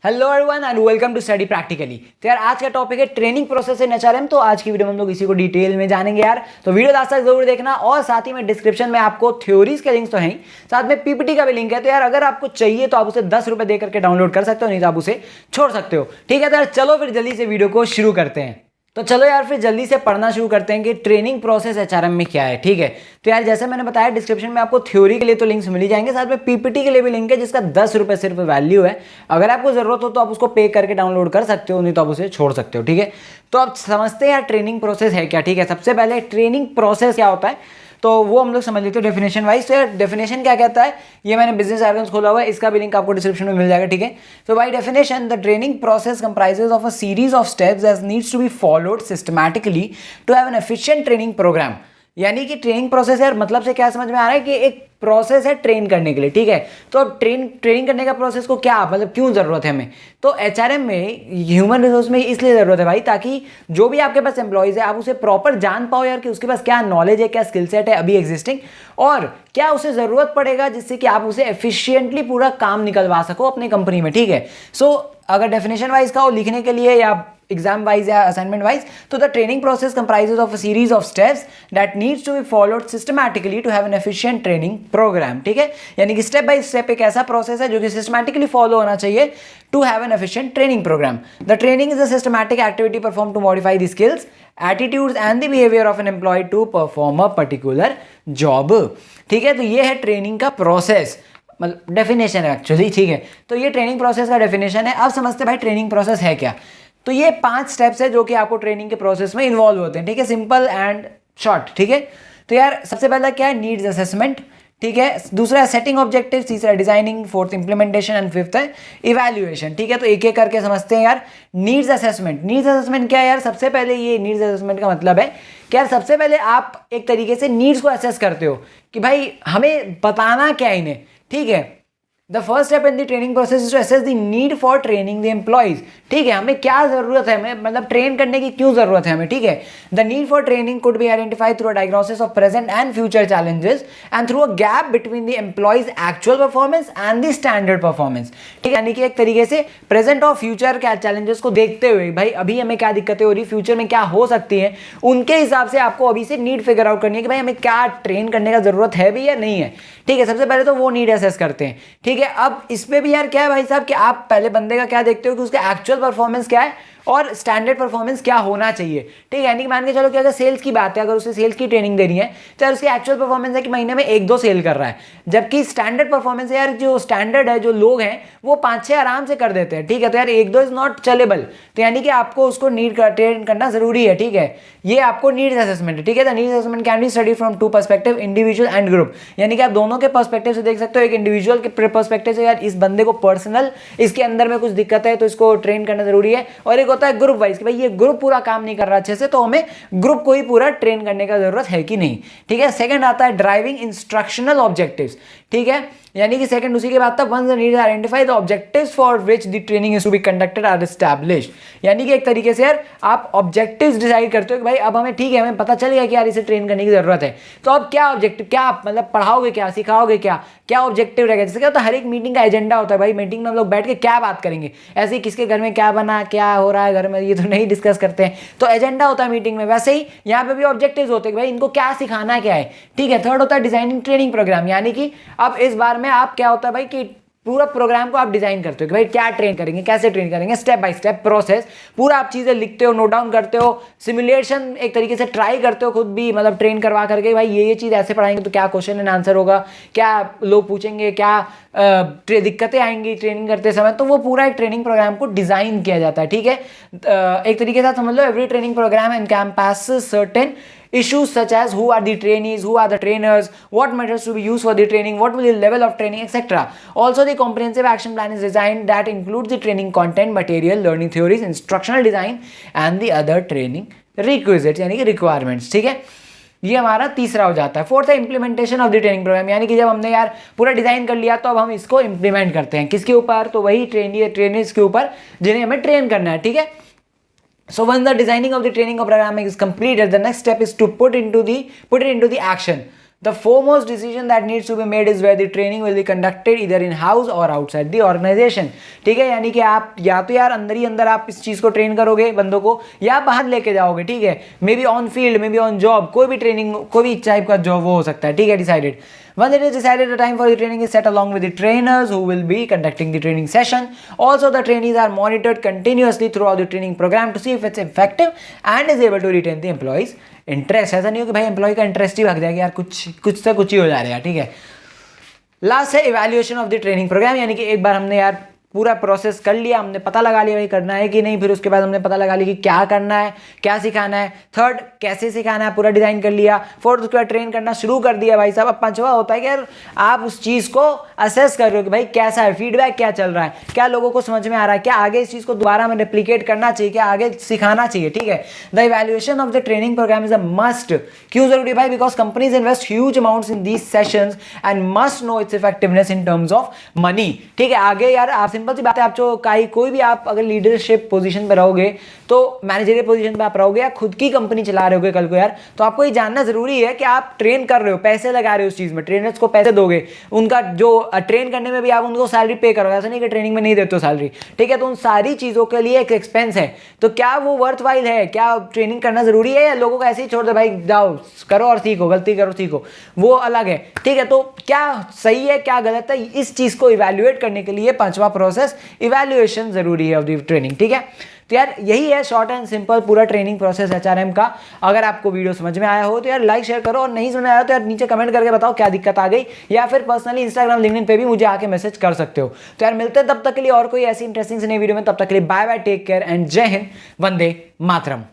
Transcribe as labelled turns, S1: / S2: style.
S1: Hello everyone and welcome to study practically. तो यार आज का टॉपिक है ट्रेनिंग प्रोसेस इन एचआरएम। तो आज की वीडियो में हम लोग इसी को डिटेल में जानेंगे यार। तो वीडियो लास्ट तक जरूर देखना और साथ ही में डिस्क्रिप्शन में आपको थ्योरीज के लिंक्स तो हैं, साथ में पीपीटी का भी लिंक है। तो यार अगर आपको चाहिए तो आप उसे 10 रुपए दे करके डाउनलोड कर सकते हो, नहीं तो आप उसे छोड़ सकते हो। ठीक है, तो यार चलो फिर जल्दी से वीडियो को शुरू करते हैं। तो चलो यार फिर जल्दी से पढ़ना शुरू करते हैं कि ट्रेनिंग प्रोसेस एचआरएम में क्या है। ठीक है, तो यार जैसे मैंने बताया डिस्क्रिप्शन में आपको थ्योरी के लिए तो लिंक्स मिल ही जाएंगे, साथ में पीपीटी के लिए भी लिंक है जिसका 10 रुपए सिर्फ वैल्यू है। अगर आपको जरूरत हो तो आप उसको पे करके डाउनलोड कर सकते हो, नहीं तो आप उसे छोड़ सकते हो। ठीक है, तो आप समझते हैं यार ट्रेनिंग प्रोसेस है क्या। ठीक है, सबसे पहले ट्रेनिंग प्रोसेस क्या होता है तो वो हम लोग समझ लेते हैं डेफिनेशन वाइज। तो यार डेफिनेशन क्या कहता है, ये मैंने बिजनेस आर्गन्स खोला हुआ है, इसका भी लिंक आपको डिस्क्रिप्शन में मिल जाएगा। ठीक है, तो by definition the training process comprises of a series of steps that needs to be followed systematically to have an efficient training program. यानी कि ट्रेनिंग प्रोसेस यार मतलब से क्या समझ में आ रहा है कि एक प्रोसेस है ट्रेन करने के लिए। ठीक है, तो अब ट्रेनिंग करने का प्रोसेस को क्या मतलब क्यों जरूरत है हमें, तो एचआरएम में ह्यूमन रिसोर्स में इसलिए जरूरत है भाई, ताकि जो भी आपके पास एम्प्लॉइज है आप उसे प्रॉपर जान पाओ यार कि उसके पास क्या नॉलेज है, क्या स्किल सेट है अभी एग्जिस्टिंग, और क्या उसे जरूरत पड़ेगा जिससे कि आप उसे एफिशिएंटली पूरा काम निकलवा सको अपनी कंपनी में। ठीक है, सो अगर डेफिनेशन वाइज का हो लिखने के लिए या एग्जाम वाइज या असाइनमेंट वाइज, तो the training process comprises of a series of steps that needs to be followed systematically to have an efficient training program. ठीक है, यानी कि स्टेप बाय स्टेप एक ऐसा प्रोसेस है जो कि सिस्टमैटिकली फॉलो होना चाहिए to have an efficient training program. The training is a systematic activity perform to modify the skills attitudes and the behaviour of an employee to perform a particular job. ठीक है, तो ये है training का process, मतलब definition है actually. ठीक है, तो ये ट्रेनिंग प्रोसेस का डेफिनेशन है। अब समझते भाई ट्रेनिंग प्रोसेस है क्या। तो ये 5 स्टेप्स है जो कि आपको ट्रेनिंग के प्रोसेस में इन्वॉल्व होते हैं। ठीक है, सिंपल एंड शॉर्ट। ठीक है, तो यार सबसे पहला क्या है, नीड्स असेसमेंट। ठीक है, दूसरा है सेटिंग ऑब्जेक्टिव, तीसरा designing, fourth implementation and fifth है इवैल्यूएशन। ठीक है, तो एक एक करके समझते हैं यार। नीड्स असेसमेंट, नीड्स असेसमेंट क्या है यार, सबसे पहले ये नीड्स असेसमेंट का मतलब है कि यार सबसे पहले आप एक तरीके से नीड्स को असेस करते हो कि भाई हमें बताना क्या है इन्हें। ठीक है, the first step in the training process is to assess the need for training the employees. ठीक है, हमें क्या जरूरत है, हमें मतलब ट्रेन करने की क्यों जरूरत है हमें। ठीक है, the need for training could be identified through a diagnosis of present and future challenges and through a gap between the employees actual performance and the standard performance. ठीक है, यानी कि एक तरीके से प्रेजेंट और फ्यूचर क्या चैलेंजेस को देखते हुए भाई अभी हमें क्या दिक्कतें हो रही, फ्यूचर में क्या हो सकती है, उनके हिसाब से आपको अभी से नीड फिगर आउट करनी है कि भाई हमें क्या ट्रेन करने का जरूरत है भी या नहीं है। ठीक है, सबसे पहले तो वो नीड असेस करते हैं। ठीक है, अब इसमें भी यार क्या है भाई साहब कि आप पहले बंदे का क्या देखते हो कि उसका एक्चुअल परफॉर्मेंस क्या है और स्टैंडर्ड परफॉर्मेंस क्या होना चाहिए। ठीक है, यानी कि मान के चलो कि अगर सेल्स की बात है, अगर उसे सेल्स की ट्रेनिंग देनी है तो यार उसकी एक्चुअल परफॉर्मेंस है कि महीने में 1-2 सेल कर रहा है, जबकि स्टैंडर्ड परफॉर्मेंस है यार जो स्टैंडर्ड है, जो लोग हैं वो 5-6 आराम से कर देते हैं। ठीक है, तो यार 1-2 इज नॉट चलेबल, तो यानी कि आपको उसको नीड ट्रेन करना जरूरी है। ठीक है, ये आपको नीड्स असेसमेंट है। ठीक है, the needs assessment can be study from 2 perspective, individual and group. यानी कि आप दोनों के पर्सपेक्टिव से देख सकते हो, एक इंडिविजुअल के पर्सपेक्टिव से यार इस बंदे को पर्सनल इसके अंदर में कुछ दिक्कत है तो इसको ट्रेन करना जरूरी है, और एक होता है ग्रुप वाइज कि भाई ये ग्रुप पूरा काम नहीं कर रहा अच्छे से तो हमें ग्रुप को ही पूरा ट्रेन करने का जरूरत है कि नहीं। ठीक है, सेकंड आता है ड्राइविंग इंस्ट्रक्शनल ऑब्जेक्टिव्स। ठीक है, यानी कि सेकंड उसी के बाद तक once the needs identify the objectives for which the training is to be conducted are established. यानी कि एक तरीके से यार आप ऑब्जेक्टिव्स डिसाइड करते हो कि भाई अब हमें ठीक है हमें पता चल गया कि यार इसे ट्रेन करने की जरूरत है, तो अब क्या ऑब्जेक्टिव, क्या मतलब पढ़ाओगे, क्या सिखाओगे, क्या क्या ऑब्जेक्टिव रहेगा। जैसे क्या होता है हर एक मीटिंग का एजेंडा होता है भाई, मीटिंग में हम लोग बैठ के क्या बात करेंगे, ऐसे ही किसके घर में क्या बना, क्या हो रहा है घर में, ये तो नहीं डिस्कस करते हैं, तो एजेंडा होता है मीटिंग में। वैसे ही यहाँ पे भी ऑब्जेक्टिव्स होते हैं कि भाई इनको क्या सिखाना क्या है। ठीक है, थर्ड होता है डिजाइनिंग ट्रेनिंग प्रोग्राम, यानी कि अब इस बार में आप क्या होता है भाई कि पूरा प्रोग्राम को आप डिजाइन करते हो कि भाई क्या ट्रेन करेंगे, कैसे ट्रेन करेंगे, स्टेप बाय स्टेप प्रोसेस पूरा आप चीजें लिखते हो, नोट डाउन करते हो, सिमुलेशन एक तरीके से ट्राई करते हो खुद भी, मतलब ट्रेन करवा करके भाई ये चीज ऐसे पढ़ाएंगे तो क्या क्वेश्चन एंड आंसर होगा, क्या लोग पूछेंगे, क्या दिक्कतें आएंगी ट्रेनिंग करते समय, तो वो पूरा एक ट्रेनिंग प्रोग्राम को डिजाइन किया जाता है। ठीक है, एक तरीके से समझ लो every training program encompasses certain issues such as who are the trainees, who are the trainers, what methods to be used for the training, what will be the level of training, etc. Also the comprehensive action plan is designed that includes the training content, material, learning theories, instructional design and the other training requisites यानी कि requirements। ठीक है, ये हमारा तीसरा हो जाता है। फोर्थ है implementation of the training program, यानी कि जब हमने यार पूरा डिजाइन कर लिया तो अब हम इसको इंप्लीमेंट करते हैं किसके ऊपर, तो वही ट्रेनिंग्स के ऊपर जिन्हें हमें ट्रेन करना है। ठीक है, so once the designing of the training program is completed, the next step is to put it into the action। The foremost decision that needs to be made is where the training will be conducted either in house or outside the organization. ठीक है, यानी कि आप या तो यार अंदर ही अंदर आप इस चीज को ट्रेन करोगे बंदों को, या बाहर लेके जाओगे. ठीक है, may be on field, may be on job, कोई भी ट्रेनिंग, कोई भी टाइप का जॉब वो हो सकता है. ठीक है, decided. Once it is decided, the time for the training is set along with the trainers who will be conducting the training session. Also, the trainees are monitored continuously throughout the training program to see if it's effective and is able to retain the employees' interest. ऐसा नहीं हो कि भाई employ का interest ही भाग जाएगा यार, कुछ से कुछ ही हो जा रहा है. ठीक है. लास्ट है evaluation of the training program, यानी कि एक बार हमने यार पूरा प्रोसेस कर लिया, हमने पता लगा लिया भाई करना है कि नहीं, फिर उसके बाद हमने पता लगा लिया कि क्या करना है, क्या सिखाना है. थर्ड, कैसे सिखाना है, पूरा डिजाइन कर लिया. फोर्थ, उसके बाद ट्रेन करना शुरू कर दिया भाई साहब. अब पांचवा होता है कि यार आप उस चीज़ को असेस कर रहे हो कि भाई कैसा है, फीडबैक क्या चल रहा है, क्या लोगों को समझ में आ रहा है, क्या आगे इस चीज़ को दोबारा में रेप्लिकेट करना चाहिए, क्या आगे सिखाना चाहिए. ठीक है. The evaluation of the training program is a must. क्यों जरूरी भाई? Because companies invest huge amounts in these sessions and must know its effectiveness in terms of money. ठीक है. आगे यार आप सिंपल सी बात है, आप जो कोई भी आप अगर लीडरशिप पोजीशन पे रहोगे, तो मैनेजरियल पोजीशन पे आप रहोगे या खुद की कंपनी चला रहे होगे कल को यार, तो आपको ये जानना जरूरी है कि आप ट्रेन कर रहे हो, पैसे लगा रहे हो उस चीज में, ट्रेनर्स को पैसे दोगे, उनका जो ट्रेन करने में भी आप उनको सैलरी पे करोगे. ऐसा नहीं कि ट्रेनिंग में नहीं देते हो सैलरी. ठीक है. तो उन सारी चीजों के लिए एक एक्सपेंस है. तो क्या वो वर्थ वाइल है? क्या ट्रेनिंग करना जरूरी है, या लोगों को ऐसे ही छोड़ दे भाई जाओ करो और सीखो, गलती करो सीखो, वो अलग है. ठीक है. तो क्या सही है क्या गलत है, इस चीज को इवैल्यूएट करने के लिए पांचवा प्रोसेस इवैल्यूएशन जरूरी है ऑफ द ट्रेनिंग. ठीक है. तो यार यही है शॉर्ट एंड सिंपल पूरा ट्रेनिंग प्रोसेस एचआरएम का. अगर आपको वीडियो समझ में आया हो तो यार लाइक शेयर करो, और नहीं समझ में आया तो यार नीचे कमेंट करके बताओ क्या दिक्कत आ गई, या फिर पर्सनली इंस्टाग्राम लिंक्डइन पे भी मुझे आके मैसेज कर सकते हो. तो यार मिलते हैं तब तक के लिए और कोई ऐसी इंटरेस्टिंग से नई वीडियो में. तब तक के लिए bye bye, take care and Jai Hind, Vande Mataram.